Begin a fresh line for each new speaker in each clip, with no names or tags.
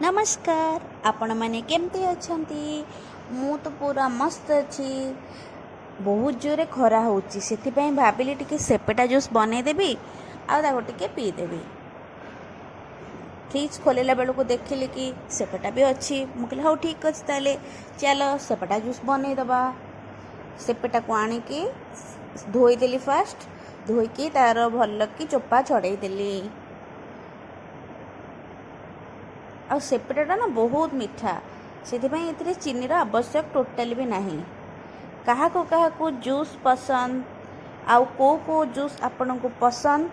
नमस्कार आपण मैंने केमती अछंती। मु तो पूरा मस्त अच्छी। बहुत जोरे खरा होची सेथिपई भाबिली टिके सेपेटा जूस बनेदेवी आउ टिके पीदेवी। फ्रिज खोलिला बेलू देखिली कि सेपेटा भी अच्छी। मुझे हाँ ठीक अच्छे ताले चलो सेपेटा जूस बनईदबा। सेपेटा को आणिकी धोईदेली। फास्ट धोईकी तार भल कि चोपा छड़ेदेली। आ सेपेटाटा ना बहुत मीठा से चीनीर आवश्यक टोटाली भी नहीं। क्या जूस पसंद आउ को जूस आपण को पसंद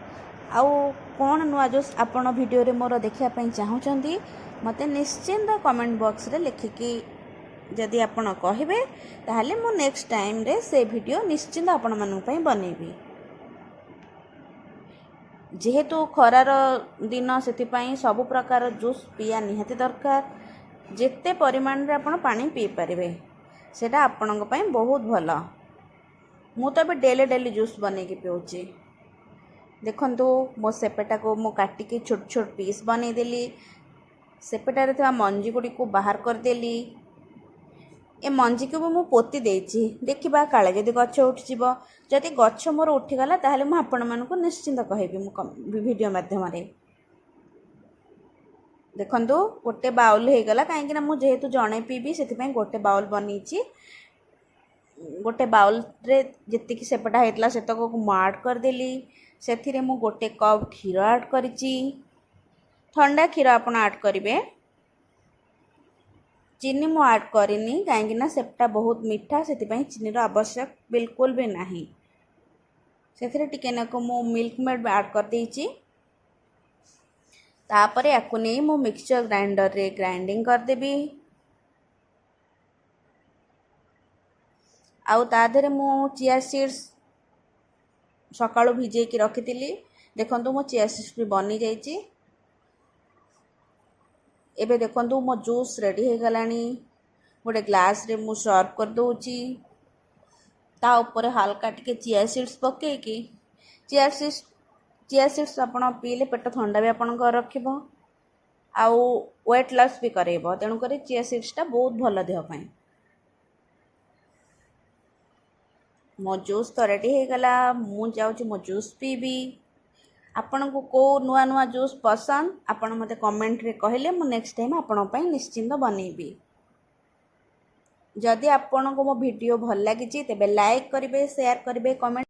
आउ कौन नुआ जूस आपण वीडियो रे मोर देखापी चाहूँगी मत निश्चिंत कमेंट बॉक्स रे लिखिकी जदि आपण कहे ताहले मु नेक्स्ट टाइम रे से वीडियो निश्चिंत आपण मानन पई बनेबी। जेहेतु खरार दिन से सब प्रकार जूस पिया निहाती दरकार। जिते परिमाण रे आपण पानी पी पारे सेटा आपण बहुत भल। मु तो डेली डेली जूस बन के पिऊँची। देखंतु मो सेपेटा को मु काटिकी छोट छोट पीस बनईदेली। सेपेटारे थिबा मंजी गुडी को बाहर करदेली। ए मंजी को भी मु पोती देछि। देखिबा काले जदि गछ उठिजिब। जदि गछ मोर उठिगला ताहले मु आपण मानकु निश्चिंत कहबी मु वीडियो माध्यम रे। देखंतु गोटे बाउल हो गला कहीं मु जेहेतु जणे पीबी से गोटे बाउल बनईछि। गोटे बाउल रे जतिक सेपेटा होता से को ऐड करदेली। से मु गोटे कप क्षीर ऐड करिछि। ठंडा क्षीर आपण ऐड करेंगे। चीनी मु ऐड करनी कहीं सेपटा बहुत मीठा से चीनीर आवश्यक बिल्कुल भी नहीं। से टिके नाको मु मिल्क मेड ऐड कर देछि। तापर याकु नहीं मु मिक्सचर ग्राइंडर रे ग्राइंडिंग करदेवी। आउ ता देहरे मु चिया सीड्स सकाळु भिजे की रखिथिली। देखंतु मो चिया सीड्स भी बनी जाइछि। एबे देखंतु मो जूस रेडी हो गलानी। गोटे ग्लास रे मु सर्व कर दोछि। ता ऊपर हल्का टिके चिया सीड्स पके की चिया सीड्स आपण पीले पेट ठंडा भी आपण रखिबो आउ वेट लॉस भी करेबो। तेणु करी चिया सीड्सटा बहुत भल देह पई। मो जूस तो रेडी हो गला। मु जाउछि मो जूस पीबी। आपण को नुआ नुआ जूस पसंद आपण मते कमेंट रे कहले मु नेक्स्ट टाइम आपण पई निश्चिंत बनेबी। जदि आपण को मो वीडियो भल लागिछि तेबे लाइक करिवे शेयर करिवे कमेंट